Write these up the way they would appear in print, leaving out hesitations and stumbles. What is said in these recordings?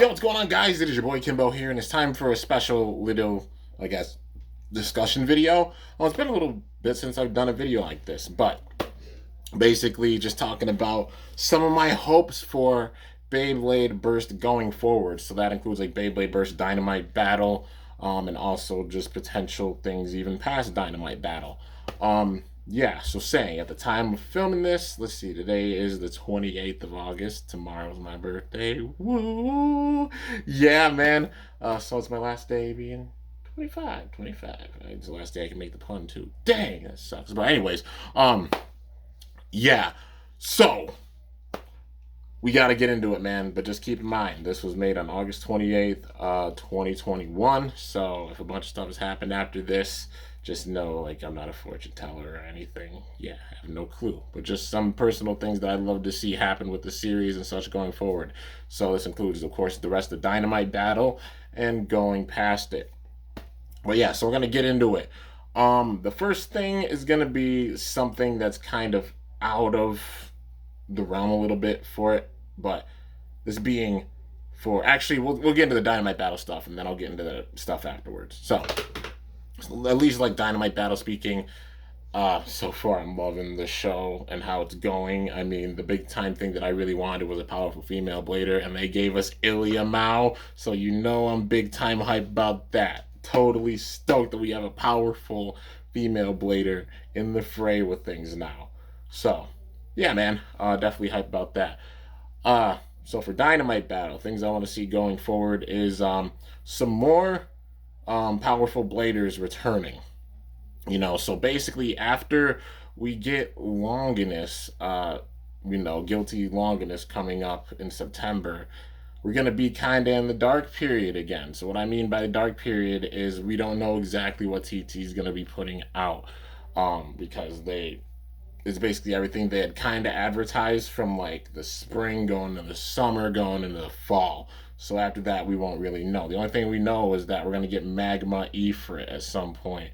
Yo, what's going on, guys? It is your boy Kimbo here, and it's time for a special little, I guess, discussion video. Well, it's been a little bit since I've done a video like this, but basically just talking about some of my hopes for Beyblade Burst going forward. So that includes like Beyblade Burst Dynamite Battle, and also just potential things even past Dynamite Battle. Yeah, so saying at the time of filming this, let's see, today is the 28th of August. Tomorrow's my birthday. Woo! Yeah, man. So it's my last day being 25. 25. It's the last day I can make the pun too. Dang, that sucks. But anyways, yeah. So we got to get into it, man. But just keep in mind, this was made on August 28th, 2021. So if a bunch of stuff has happened after this, just know, like, I'm not a fortune teller or anything. Yeah, I have no clue. But just some personal things that I'd love to see happen with the series and such going forward. So this includes, of course, the rest of Dynamite Battle and going past it. But yeah, so we're going to get into it. The first thing is going to be something that's kind of out of the realm a little bit for it, but this being for actually we'll get into the Dynamite Battle stuff and then I'll get into the stuff afterwards. So at least like Dynamite Battle speaking, so far I'm loving the show and how it's going. I mean, the big time thing that I really wanted was a powerful female blader, and they gave us Ilya Mao, so you know I'm big time hype about that. Totally stoked that we have a powerful female blader in the fray with things now. So, yeah, man, definitely hype about that. So for Dynamite Battle, things I want to see going forward is some more powerful bladers returning. So basically after we get Longinus, Guilty Longinus coming up in September, we're going to be kind of in the dark period again. So what I mean by the dark period is we don't know exactly what TT is going to be putting out, because it's basically everything they had kind of advertised from like the spring going to the summer going into the fall. So after that, we won't really know. The only thing we know is that we're going to get Magma Ifrit at some point,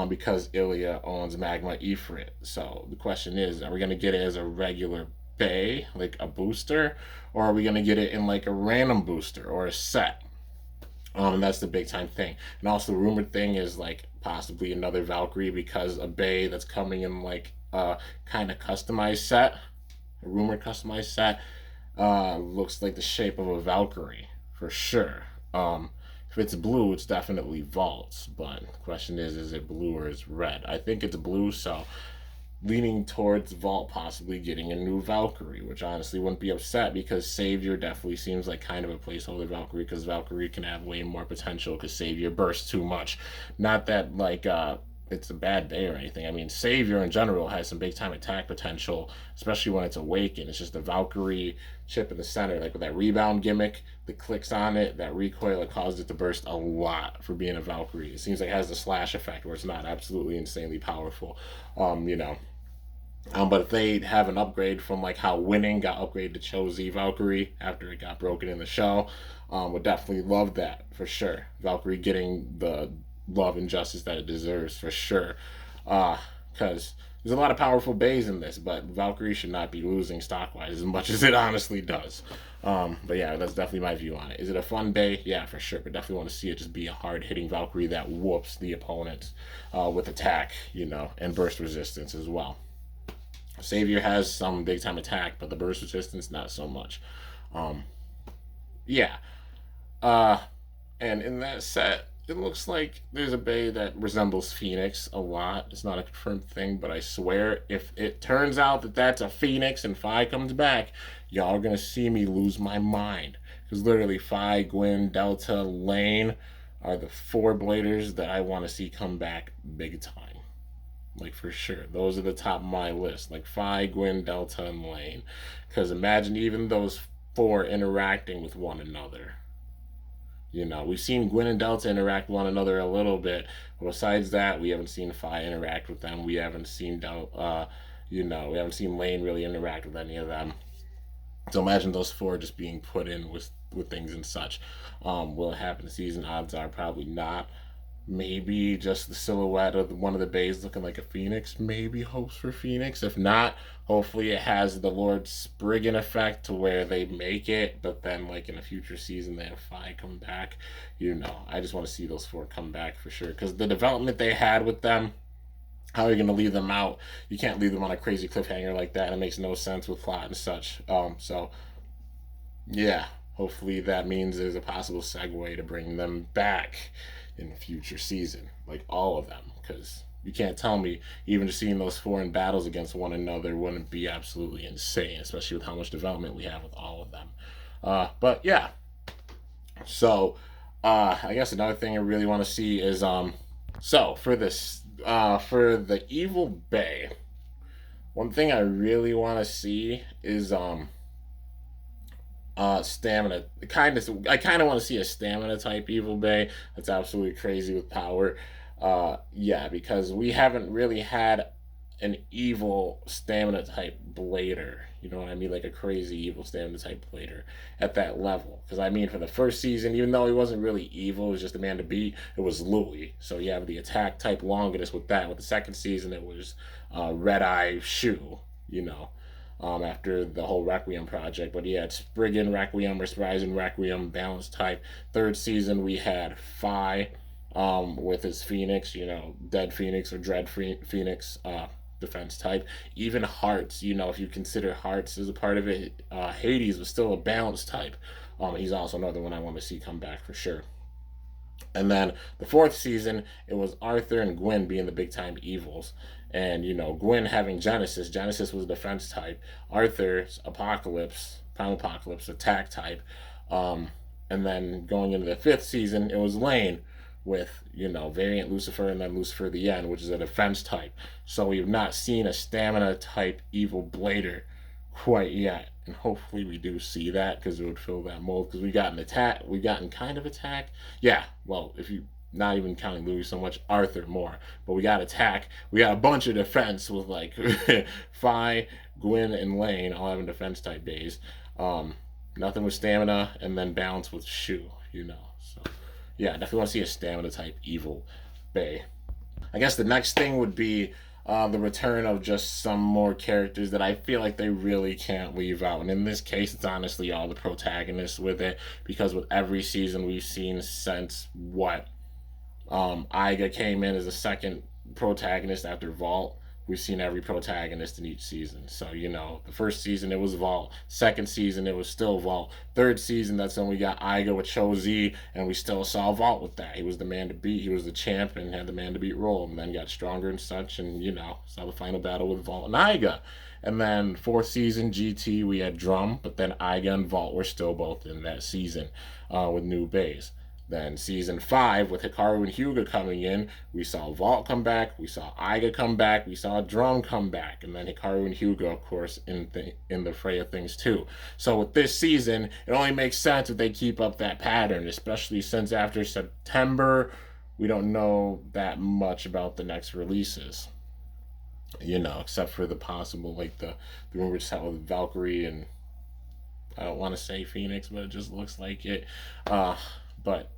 because Ilya owns Magma Ifrit. So the question is, are we going to get it as a regular bay, like a booster, or are we going to get it in like a random booster or a set? And that's the big time thing. And also, the rumored thing is like possibly another Valkyrie, because a Bay that's coming in like a kind of customized set, a rumored customized set, looks like the shape of a Valkyrie for sure. If it's blue, it's definitely Vaults. But the question is it blue or is it red? I think it's blue, so leaning towards Vault possibly getting a new Valkyrie, which honestly wouldn't be upset, because Savior definitely seems like kind of a placeholder Valkyrie, because Valkyrie can have way more potential because Savior bursts too much. Not that like it's a bad day or anything. I mean, Savior in general has some big time attack potential, especially when it's awakened. It's just the Valkyrie chip in the center, like with that rebound gimmick, the clicks on it, that recoil, it causes it to burst a lot for being a Valkyrie. It seems like it has the slash effect where it's not absolutely insanely powerful. Um, you know, but if they have an upgrade from like how Winning got upgraded to Cho-Z Valkyrie after it got broken in the show, would definitely love that for sure. Valkyrie getting the love and justice that it deserves for sure. Because there's a lot of powerful bays in this, but Valkyrie should not be losing stock wise as much as it honestly does. But yeah, that's definitely my view on it. Is it a fun bay? Yeah, for sure. But definitely want to see it just be a hard hitting Valkyrie that whoops the opponents with attack, and burst resistance as well. Savior has some big time attack, but the burst resistance not so much. Um, yeah. Uh, and in that set, it looks like there's a bay that resembles Phoenix a lot. It's not a confirmed thing, but I swear if it turns out that that's a Phoenix and Phi comes back, y'all are gonna see me lose my mind. Because literally Phi, Gwyn, Delta, Lane are the four bladers that I want to see come back big time. Like for sure, those are the top of my list. Like Phi, Gwyn, Delta, and Lane. Because imagine even those four interacting with one another. We've seen Gwyn and Delta interact with one another a little bit, but besides that, we haven't seen Phi interact with them. We haven't seen we haven't seen Lane really interact with any of them. So imagine those four just being put in with things and such. Will it happen this season? Odds are probably not. maybe just the silhouette of one of the bays looking like a phoenix, maybe hopes for Phoenix. If not, hopefully it has the Lord Spriggan effect to where they make it, but then like in a future season they have Phi come back. I just want to see those four come back for sure, because the development they had with them, how are you going to leave them out? You can't leave them on a crazy cliffhanger like that. It makes no sense with plot and such. So yeah, hopefully that means there's a possible segue to bring them back in a future season, like all of them, because you can't tell me even just seeing those four in battles against one another wouldn't be absolutely insane, especially with how much development we have with all of them. But yeah, so I guess another thing I really want to see is so for this for the Evil Bay, one thing I really want to see is stamina. I kind of want to see a stamina type Evil Bay that's absolutely crazy with power. Yeah, because we haven't really had an evil stamina type blader. You know what I mean? Like a crazy evil stamina type blader at that level. Because I mean, for the first season, even though he wasn't really evil, it was just a man to beat. It was Louis. So you have the attack type Longinus with that. With the second season, it was Red Eye Shoe. You know, after the whole Requiem project. But he had Spriggan Requiem, Rising Requiem, Balance type. Third season, we had Phi with his Phoenix, Dead Phoenix or Dread Phoenix defense type. Even Hearts, if you consider Hearts as a part of it, Hades was still a Balance type. He's also another one I want to see come back for sure. And then the fourth season, it was Arthur and Gwyn being the big time evils. And, Gwyn having Genesis. Genesis was a defense type. Arthur's Apocalypse, Prime Apocalypse, attack type. And then going into the fifth season, it was Lane with, Variant Lucifer and then Lucifer the End, which is a defense type. So we've not seen a stamina type evil blader quite yet. And hopefully we do see that, because it would fill that mold. Because we've gotten kind of attack. Yeah, well, if you not even counting Louis so much, Arthur more. But we got attack. We got a bunch of defense with like Phi, Gwyn, and Lane all having defense type days. Nothing with stamina, and then balance with Shu. So yeah, definitely want to see a stamina type evil Bay. I guess the next thing would be the return of just some more characters that I feel like they really can't leave out. And in this case, it's honestly all the protagonists with it, because with every season we've seen since Iga came in as a second protagonist after Vault. We've seen every protagonist in each season. So, the first season it was Vault. Second season it was still Vault. Third season, that's when we got Iga with Cho-Z, and we still saw Vault with that. He was the man to beat. He was the champ and had the man to beat role, and then got stronger and such, and, saw the final battle with Vault and Iga. And then fourth season, GT, we had Drum, but then Iga and Vault were still both in that season with new bays. Then season 5, with Hikaru and Hyuga coming in, we saw Vault come back, we saw Iga come back, we saw Drum come back, and then Hikaru and Hyuga, of course, in the fray of things too. So with this season, it only makes sense if they keep up that pattern, especially since after September, we don't know that much about the next releases. Except for the possible, like the rumor just out with Valkyrie, and I don't want to say Phoenix, but it just looks like it. But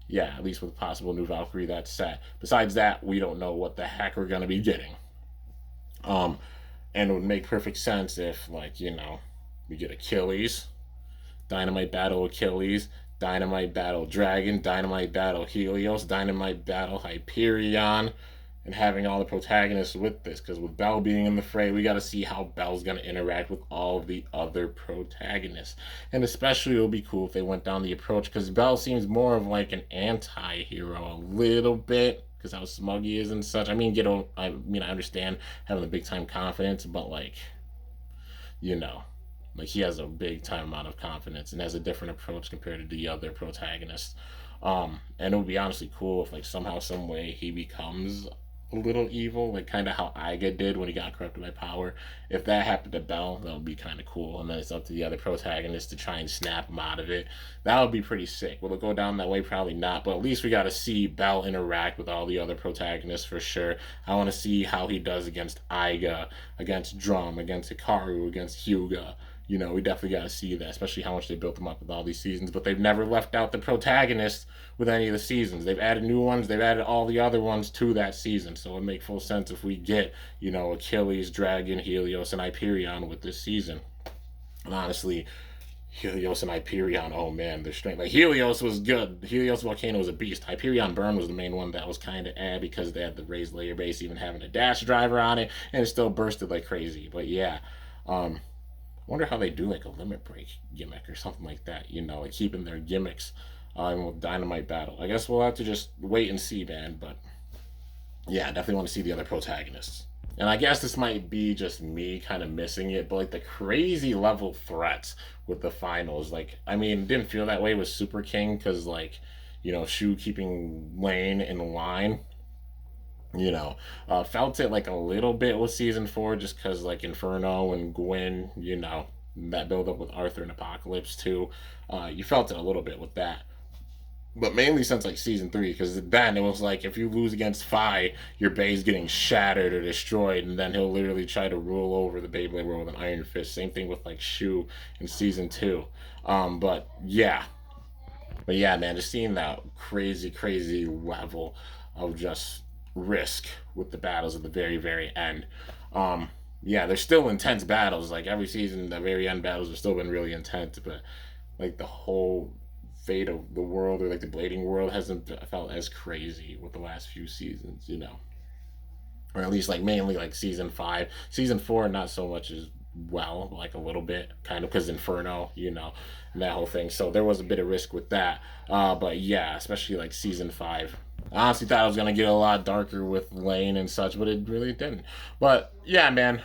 yeah, at least with possible new Valkyrie, that's set. Besides that, we don't know what the heck we're gonna be getting. And it would make perfect sense if, we get Achilles, Dynamite battle Achilles, Dynamite battle Dragon, Dynamite battle Helios, Dynamite battle Hyperion, and having all the protagonists with this. Because with Belle being in the fray, we got to see how Belle's going to interact with all of the other protagonists. And especially it would be cool if they went down the approach, because Belle seems more of like an anti-hero a little bit, because how smug he is and such. I I understand having a big time confidence, but he has a big time amount of confidence and has a different approach compared to the other protagonists. And it would be honestly cool if somehow, some way he becomes a little evil, like kind of how Iga did when he got corrupted by power. If that happened to Belle, that would be kind of cool. And then it's up to the other protagonists to try and snap him out of it. That would be pretty sick. Will it go down that way? Probably not. But at least we got to see Belle interact with all the other protagonists for sure. I want to see how he does against Iga, against Drum, against Hikaru, against Hyuga. We definitely got to see that, especially how much they built them up with all these seasons. But they've never left out the protagonists with any of the seasons. They've added new ones. They've added all the other ones to that season. So it would make full sense if we get, Achilles, Dragon, Helios, and Hyperion with this season. And honestly, Helios and Hyperion, oh man, their strength. Like Helios was good. Helios Volcano was a beast. Hyperion Burn was the main one that was kind of because they had the raised layer base, even having a dash driver on it, and it still bursted like crazy. But yeah, I wonder how they do like a limit break gimmick or something like that. Like keeping their gimmicks with Dynamite battle. I guess we'll have to just wait and see, man. But yeah, I definitely want to see the other protagonists. And I guess this might be just me kind of missing it, but like the crazy level threats with the finals, like I mean, it didn't feel that way with Super King because like, Shu keeping Lane in line. Felt it like a little bit with season 4 just because like Inferno and Gwen, that build up with Arthur and Apocalypse too. You felt it a little bit with that, but mainly since like season 3, because then it was like if you lose against Phi, your base getting shattered or destroyed, and then he'll literally try to rule over the Beyblade world with an iron fist. Same thing with like Shu in season 2. But yeah, man, just seeing that crazy, crazy level of just risk with the battles at the very, very end. Yeah, they're still intense battles. Like every season, the very end battles have still been really intense, but like the whole fate of the world or like the blading world hasn't felt as crazy with the last few seasons. Or at least like mainly like season 5. Season 4 not so much as well, like a little bit kind of because Inferno, and that whole thing. So there was a bit of risk with that. But yeah, especially like season 5. I honestly thought it was gonna get a lot darker with Lane and such, but it really didn't. But yeah, man,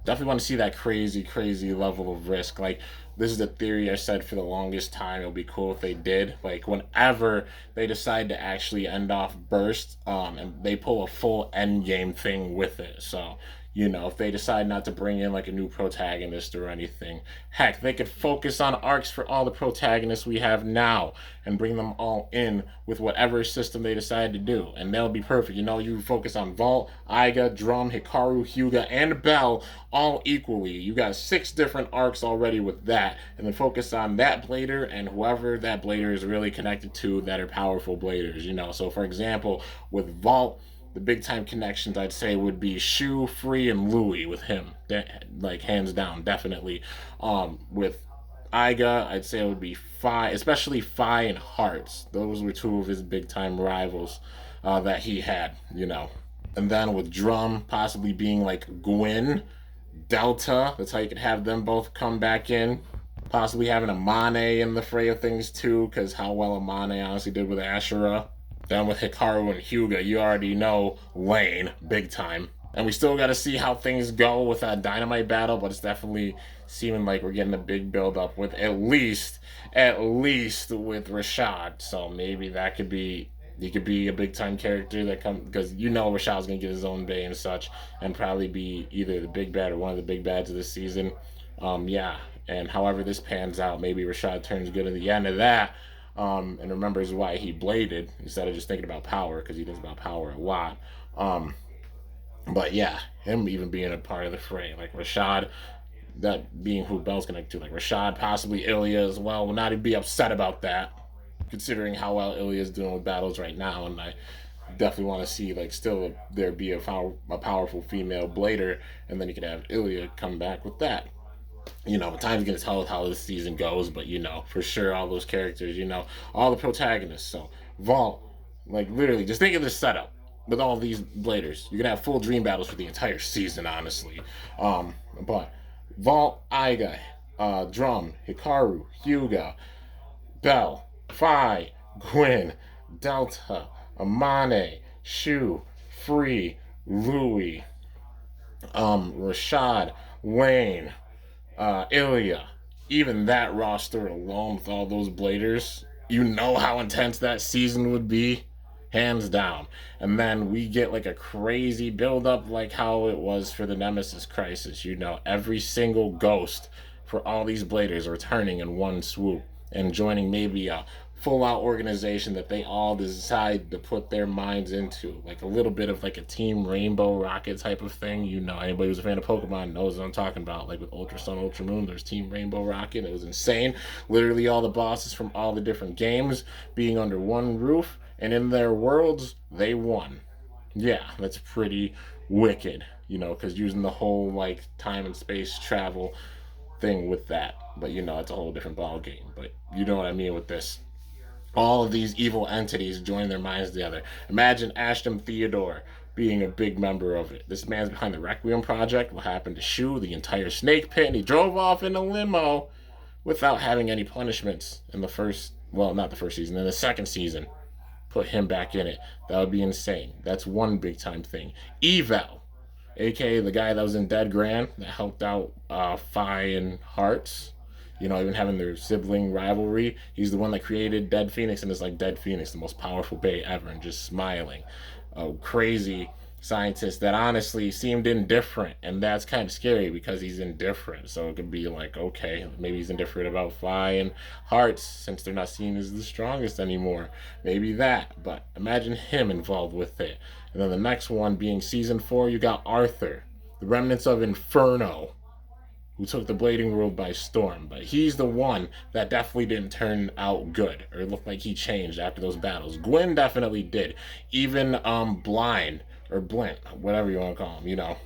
definitely want to see that crazy, crazy level of risk. Like, this is the theory I said for the longest time. It would be cool if they did. Like, whenever they decide to actually end off Burst, and they pull a full endgame thing with it. So, if they decide not to bring in like a new protagonist or anything, heck, they could focus on arcs for all the protagonists we have now and bring them all in with whatever system they decide to do, and they'll be perfect. You focus on Vault, Iga, Drum, Hikaru, Hyuga, and Bell all equally. You got 6 different arcs already with that, and then focus on that blader and whoever that blader is really connected to that are powerful bladers. So for example, with Vault, the big time connections I'd say would be Shu, Free, and Louis with him. Like hands down, definitely. With Iga, I'd say it would be Phi, especially Phi and Hearts. Those were 2 of his big time rivals that he had. And then with Drum possibly being like Gwen, Delta, that's how you could have them both come back in. Possibly having a Mane in the fray of things too, because how well a Mane honestly did with Ashura. Then with Hikaru and Hyuga, you already know Lane, big time. And we still got to see how things go with that Dynamite battle, but it's definitely seeming like we're getting a big build up with at least with Rashad. So maybe that could be he could be a big time character that comes because Rashad's gonna get his own bay and such, and probably be either the big bad or one of the big bads of this season. Yeah, and however this pans out, maybe Rashad turns good at the end of that. And remembers why he bladed instead of just thinking about power, because he thinks about power a lot. But yeah, him even being a part of the fray, like Rashad, that being who Bell's connected to, like Rashad, possibly Ilya as well, will not even be upset about that, considering how well Ilya's doing with battles right now. And I definitely want to see like still there be a powerful female blader, and then you could have Ilya come back with that. But time's gonna tell how this season goes, but for sure all those characters, all the protagonists. So Vault, like literally, just think of this setup with all these bladers. You're gonna have full dream battles for the entire season, honestly. But Vault, Iga, Drum, Hikaru, Hyuga, Bell, Phi, Gwen, Delta, Amane, Shu, Free, Louis, Rashad, Wayne, Ilya, even that roster alone with all those bladers, you know how intense that season would be, hands down. And then we get like a crazy build up like how it was for the Nemesis Crisis. Every single ghost for all these bladers returning in one swoop and joining maybe a full out organization that they all decide to put their minds into, like a little bit of like a Team Rainbow Rocket type of thing. You know, anybody who's a fan of Pokemon knows what I'm talking about. Like with Ultra Sun, Ultra Moon, there's Team Rainbow Rocket. It was insane. Literally all the bosses from all the different games being under one roof, and in their worlds, they won. Yeah, that's pretty wicked, you know, because using the whole like time and space travel thing with that. But you know, it's a whole different ball game. But you know what I mean with this. All of these evil entities join their minds together. Imagine Ashton Theodore being a big member of it. This man's behind the Requiem Project. What happened to Shu, the entire snake pit, and he drove off in a limo without having any punishments in the first, well, not the first season, in the second season. Put him back in it. That would be insane. That's one big time thing. Evel, aka the guy that was in Dead Grand that helped out Fi and Hearts. You know, even having their sibling rivalry. He's the one that created Dead Phoenix and is like Dead Phoenix, the most powerful Bay ever, and just smiling. A crazy scientist that honestly seemed indifferent, and that's kind of scary because he's indifferent. So it could be like, okay, maybe he's indifferent about Fi and Hearts since they're not seen as the strongest anymore. Maybe that, but imagine him involved with it. And then the next one being season 4, you got Arthur, the remnants of Inferno, who took the blading world by storm. But he's the one that definitely didn't turn out good, or looked like he changed after those battles. Gwen definitely did. Even Blind, or Blint, whatever you want to call him, you know.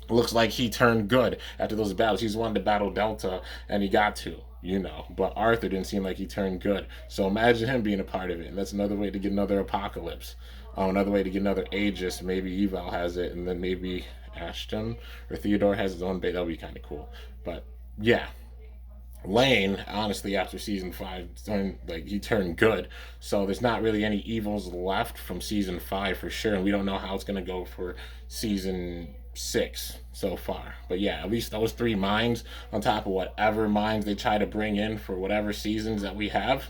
Looks like he turned good after those battles. He's wanted to battle Delta, and he got to, you know. But Arthur didn't seem like he turned good. So imagine him being a part of it. And that's another way to get another Apocalypse. Another way to get another Aegis. Maybe Eval has it, and then maybe Ashton or Theodore has his own bait. That'll be kind of cool. But yeah, Lane, honestly, after season 5, he turned good. So there's not really any evils left from season 5 for sure, and we don't know how it's gonna go for season 6 so far. But yeah, at least those 3 minds on top of whatever minds they try to bring in for whatever seasons that we have.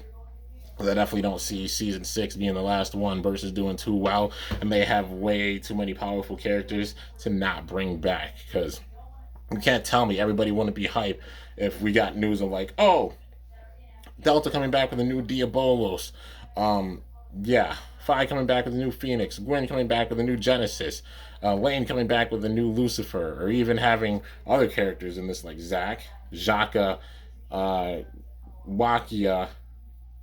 I definitely don't see season 6 being the last one versus doing too well, and they have way too many powerful characters to not bring back. Because you can't tell me everybody wouldn't be hype if we got news of like, oh, Delta coming back with a new Diabolos, yeah, Fi coming back with a new Phoenix, Gwen coming back with a new Genesis, Lane coming back with a new Lucifer, or even having other characters in this like Zack, Jaka, Wakia,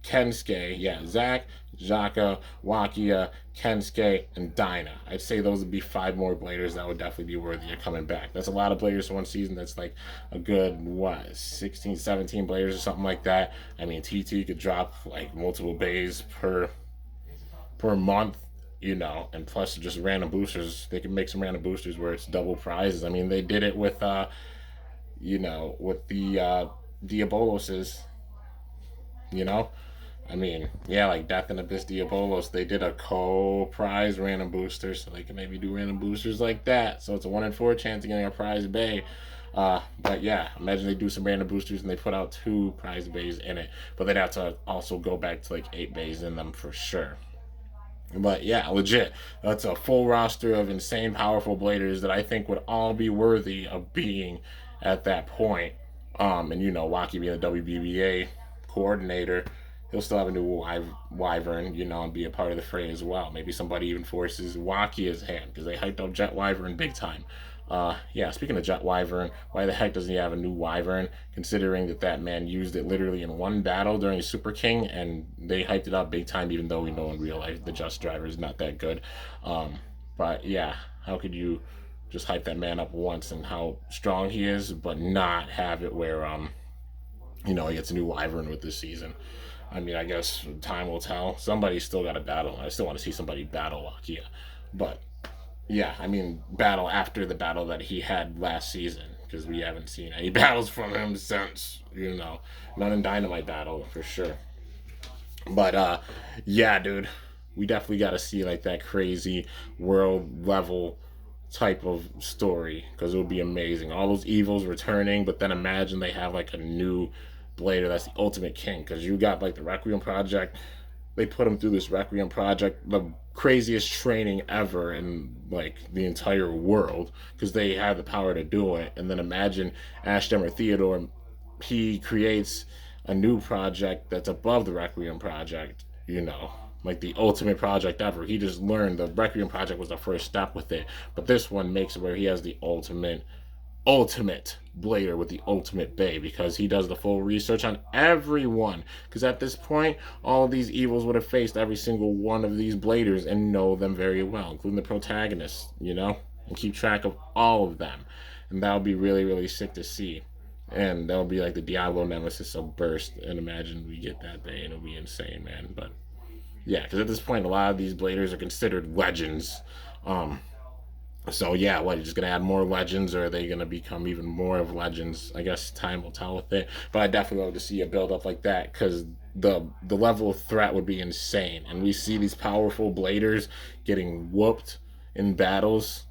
Kensuke, yeah, Zack, Jaka, Wakia, Kensuke, and Dinah. I'd say those would be 5 more Bladers that would definitely be worthy of coming back. That's a lot of Bladers for one season. That's like a good, 16, 17 Bladers or something like that. I mean, TT could drop like multiple bays per month, you know, and plus just random boosters. They can make some random boosters where it's double prizes. I mean, they did it with, you know, with the Diaboloses, you know. I mean, yeah, like Death and Abyss Diabolos, they did a co-prize random booster, so they can maybe do random boosters like that. So it's a 1 in 4 chance of getting a prize bay. But yeah, imagine they do some random boosters and they put out 2 prize bays in it. But they'd have to also go back to like 8 bays in them for sure. But yeah, legit. That's a full roster of insane powerful bladers that I think would all be worthy of being at that point. And you know, Waki being the WBBA coordinator, he'll still have a new Wyvern, you know, and be a part of the fray as well. Maybe somebody even forces Wakia's hand because they hyped up Jet Wyvern big time. Yeah, speaking of Jet Wyvern, why the heck doesn't he have a new Wyvern? Considering that man used it literally in one battle during Super King, and they hyped it up big time, even though we know in real life the Just Driver is not that good. But yeah, how could you just hype that man up once and how strong he is, but not have it where you know, he gets a new Wyvern with this season? I mean, I guess time will tell. Somebody's still got to battle. I still want to see somebody battle Wakia, but yeah, I mean, battle after the battle that he had last season, because we haven't seen any battles from him since, you know, none in Dynamite battle for sure. But yeah, dude, we definitely got to see like that crazy world level type of story because it would be amazing. All those evils returning, but then imagine they have like a new Blader that's the ultimate king because you got like the Requiem Project. They put him through this Requiem Project, the craziest training ever in like the entire world because they have the power to do it. And then imagine Ashton or Theodore, he creates a new project that's above the Requiem project, like the ultimate project ever. He just learned the Requiem project was the first step with it, but this one makes it where he has the ultimate blader with the ultimate bay, because he does the full research on everyone. Because at this point, all of these evils would have faced every single one of these bladers and know them very well, including the protagonists, and keep track of all of them. And that would be really, really sick to see. And that would be like the Diablo nemesis of burst. And imagine we get that day, and it'll be insane, man. But yeah, because at this point, a lot of these bladers are considered legends. Um, so yeah, what, you're just gonna add more legends, or are they gonna become even more of legends? I guess time will tell with it. But I definitely love to see a build up like that, because the level of threat would be insane, and we see these powerful bladers getting whooped in battles,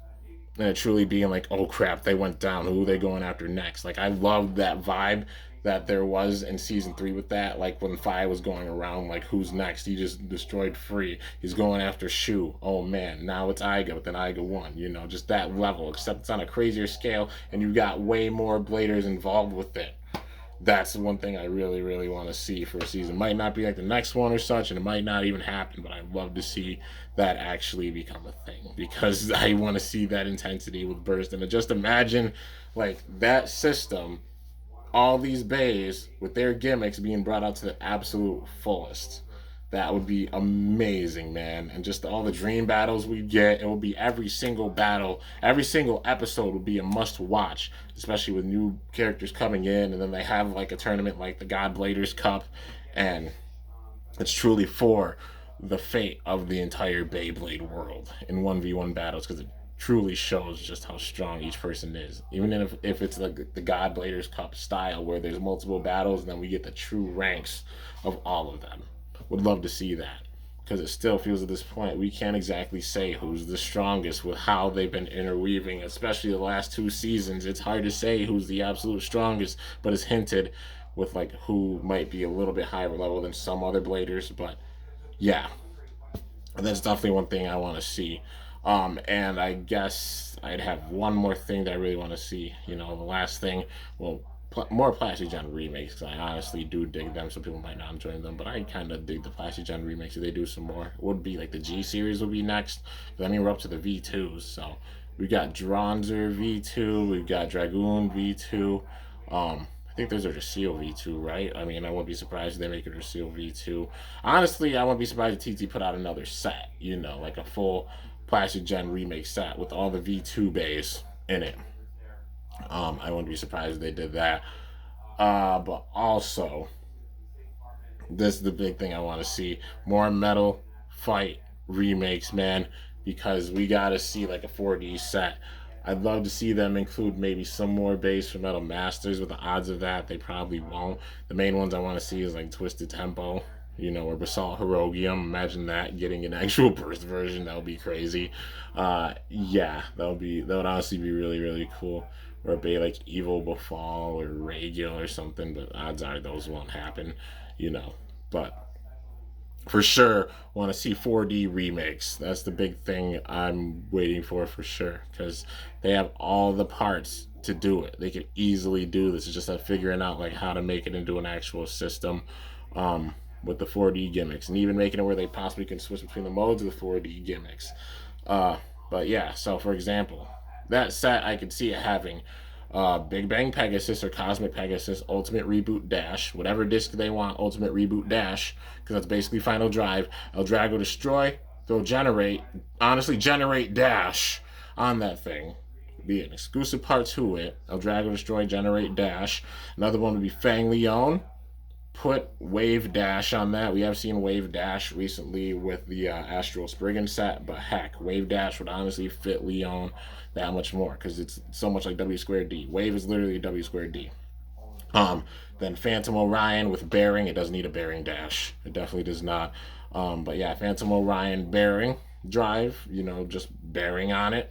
and it truly being like, oh crap, they went down. Who are they going after next? Like, I love that vibe that there was in season 3 with that. Like when Fi was going around, like, who's next? He just destroyed Free. He's going after Shu. Oh man, now it's Iga, but then Iga won. Just that level, except it's on a crazier scale, and you got way more bladers involved with it. That's the one thing I really, really want to see for a season. Might not be like the next one or such, and it might not even happen, but I'd love to see that actually become a thing, because I want to see that intensity with Burst. And just imagine, like, that system, all these bays with their gimmicks being brought out to the absolute fullest. That would be amazing, man. And just all the dream battles we get, it will be every single battle, every single episode will be a must watch, especially with new characters coming in. And then they have like a tournament like the God Bladers Cup, and it's truly for the fate of the entire Beyblade world in 1v1 battles, because it truly shows just how strong each person is. Even if it's like the God Bladers Cup style, where there's multiple battles and then we get the true ranks of all of them. Would love to see that, because it still feels at this point we can't exactly say who's the strongest with how they've been interweaving, especially the last 2 seasons. It's hard to say who's the absolute strongest, but it's hinted with like who might be a little bit higher level than some other bladers. But yeah, that's definitely one thing I want to see. And I guess I'd have one more thing that I really want to see. The last thing, well, more Plastic-Gen remakes, because I honestly do dig them. Some people might not enjoy them, but I kind of dig the Plastic-Gen remakes. If they do some more, it would be like the G series would be next. I mean, we're up to the V2s, so we got Dronzer V2, we've got Dragoon V2. I think those are the Seal V2, right? I mean, I wouldn't be surprised if they make it a Seal V2. Honestly, I wouldn't be surprised if TT put out another set, like a full Plastic-Gen remake set with all the V2 bays in it. I wouldn't be surprised if they did that. But also, this is the big thing I want to see: more Metal Fight remakes, man, because we got to see like a 4D set. I'd love to see them include maybe some more bass for Metal Masters, with the odds of that they probably won't. The main ones I want to see is like Twisted Tempo, or Basalt Herogium. Imagine that getting an actual burst version. That would be crazy. Yeah, that would honestly be really, really cool. Or a bay like Evil Befall or Regil or something, but odds are those won't happen, But for sure, want to see 4D remakes. That's the big thing I'm waiting for sure, because they have all the parts to do it. They could easily do this. It's just like figuring out like how to make it into an actual system. With the 4D gimmicks, and even making it where they possibly can switch between the modes of the 4D gimmicks. But yeah, so for example, that set I could see it having Big Bang Pegasus or Cosmic Pegasus, Ultimate Reboot Dash, whatever disc they want, Ultimate Reboot Dash, because that's basically Final Drive. Eldrago Destroy, they'll generate Dash on that thing. Be an exclusive part to it. Eldrago Destroy, generate Dash. Another one would be Fang Leon. Put Wave Dash on that. We have seen Wave Dash recently with the Astral Spriggan set, but heck, Wave Dash would honestly fit Leon that much more, because it's so much like W squared D. Wave is literally W squared D. Then Phantom Orion with Bearing. It doesn't need a Bearing Dash. It definitely does not. But yeah, Phantom Orion Bearing Drive, just Bearing on it.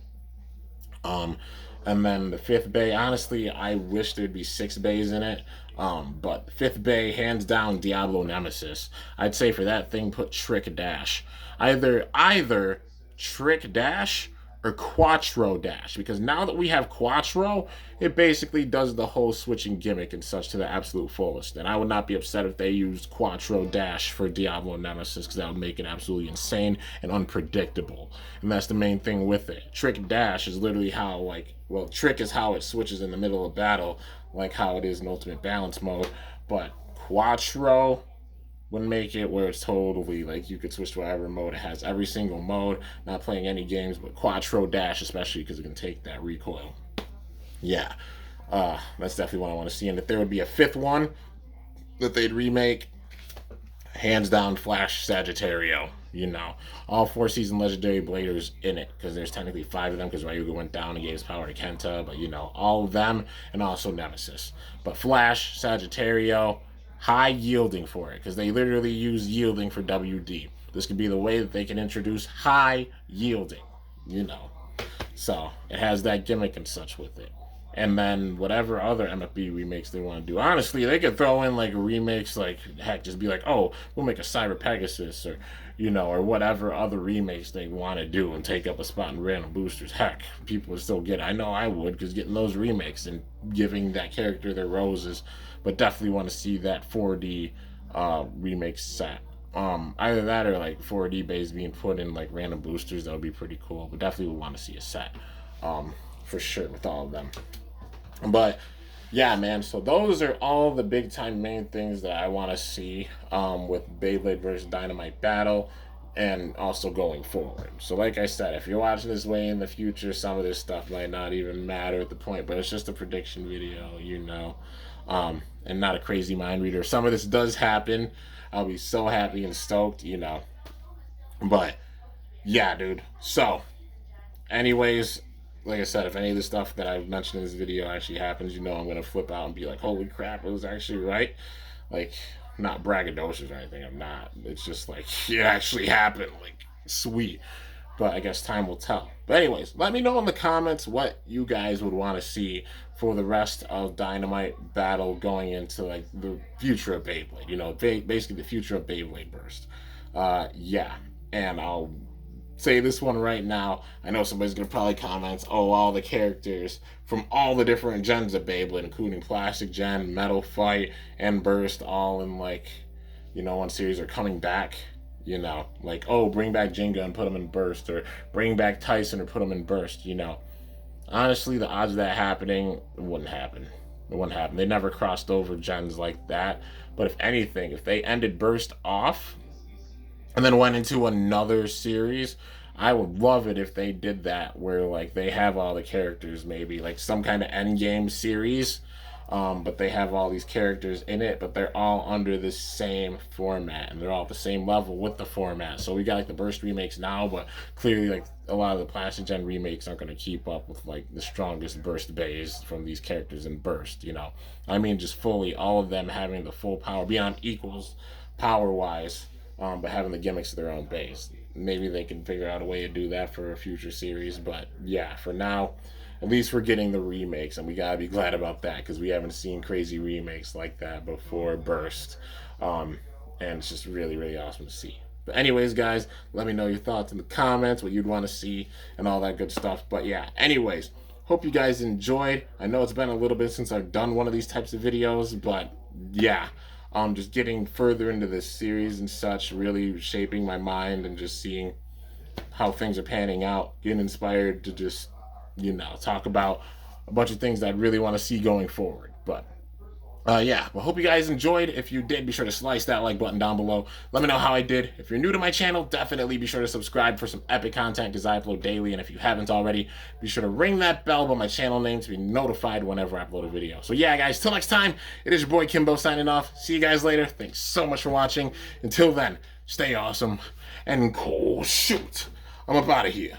And then the 5th bay, honestly, I wish there'd be 6 bays in it. But 5th bay, hands down, Diablo Nemesis. I'd say for that thing, put Trick Dash. Either Trick Dash or Quattro Dash, because now that we have Quattro, it basically does the whole switching gimmick and such to the absolute fullest. And I would not be upset if they used Quattro Dash for Diablo Nemesis, because that would make it absolutely insane and unpredictable. And that's the main thing with it. Trick Dash is literally how, like, well, Trick is how it switches in the middle of battle, like how it is in Ultimate Balance mode. But Quattro would make it where it's totally like you could switch to whatever mode. It has every single mode, not playing any games, but Quattro Dash especially because it can take that recoil. Yeah, that's definitely what I want to see. And if there would be a fifth one that they'd remake, hands down Flash Sagittario. You know, all 4-season legendary bladers in it, because there's technically 5 of them because Ryuga went down and gave his power to Kenta, but you know, all of them, and also Nemesis. But Flash Sagittario, high yielding for it, because they literally use yielding for WD. This could be the way that they can introduce high yielding, you know. So it has that gimmick and such with it. And then whatever other MFB remakes they want to do. Honestly, they could throw in like remakes, like heck, just be like, oh, we'll make a Cyber Pegasus, or you know, or whatever other remakes they want to do and take up a spot in random boosters. Heck, people would still get it. I know I would, because getting those remakes and giving that character their roses. But definitely want to see that 4D remake set. Either that or like 4D base being put in like random boosters. That would be pretty cool. But definitely would want to see a set, for sure, with all of them. But yeah, man. So those are all the big time main things that I want to see with Beyblade versus Dynamite battle, and also going forward. So like I said, if you're watching this way in the future, some of this stuff might not even matter at the point, but it's just a prediction video, you know, and not a crazy mind reader. Some of this does happen. I'll be so happy and stoked, you know. But yeah, dude. So anyways, like I said, if any of the stuff that I've mentioned in this video actually happens, you know I'm going to flip out and be like, holy crap, it was actually right. Like, not braggadocious or anything. I'm not. It's just like, it actually happened. Like, sweet. But I guess time will tell. But anyways, let me know in the comments what you guys would want to see for the rest of Dynamite battle going into like the future of Beyblade. You know, basically the future of Beyblade Burst. Yeah. And I'll say this one right now. I know somebody's gonna probably comment, oh, all the characters from all the different gens of Beyblade, including Plastic Gen, Metal Fight, and Burst, all in like, you know, one series are coming back. You know, like, oh, bring back Jenga and put him in Burst, or bring back Tyson or put him in Burst. You know, honestly, the odds of that happening, it wouldn't happen. It wouldn't happen. They never crossed over gens like that. But if anything, if they ended Burst off and then went into another series, I would love it if they did that, where like they have all the characters, maybe like some kind of endgame series, but they have all these characters in it, but they're all under the same format and they're all at the same level with the format. So we got like the Burst remakes now, but clearly like a lot of the Plastic Gen remakes aren't going to keep up with like the strongest Burst bays from these characters in Burst, you know. I mean, just fully all of them having the full power, beyond equals power wise, but having the gimmicks of their own base. Maybe they can figure out a way to do that for a future series, but yeah, for now, at least we're getting the remakes, and we gotta be glad about that, because we haven't seen crazy remakes like that before Burst, and it's just really, really awesome to see. But anyways, guys, let me know your thoughts in the comments, what you'd want to see, and all that good stuff. But yeah, anyways, hope you guys enjoyed. I know it's been a little bit since I've done one of these types of videos, but yeah, just getting further into this series and such, really shaping my mind and just seeing how things are panning out, getting inspired to just, you know, talk about a bunch of things that I really want to see going forward. But yeah, well, hope you guys enjoyed. If you did, be sure to slice that like button down below. Let me know how I did. If you're new to my channel, definitely be sure to subscribe for some epic content, because I upload daily. And if you haven't already, be sure to ring that bell by my channel name to be notified whenever I upload a video. So yeah, guys, till next time, it is your boy Kimbo signing off. See you guys later. Thanks so much for watching. Until then, stay awesome and cool. Shoot, I'm up out of here.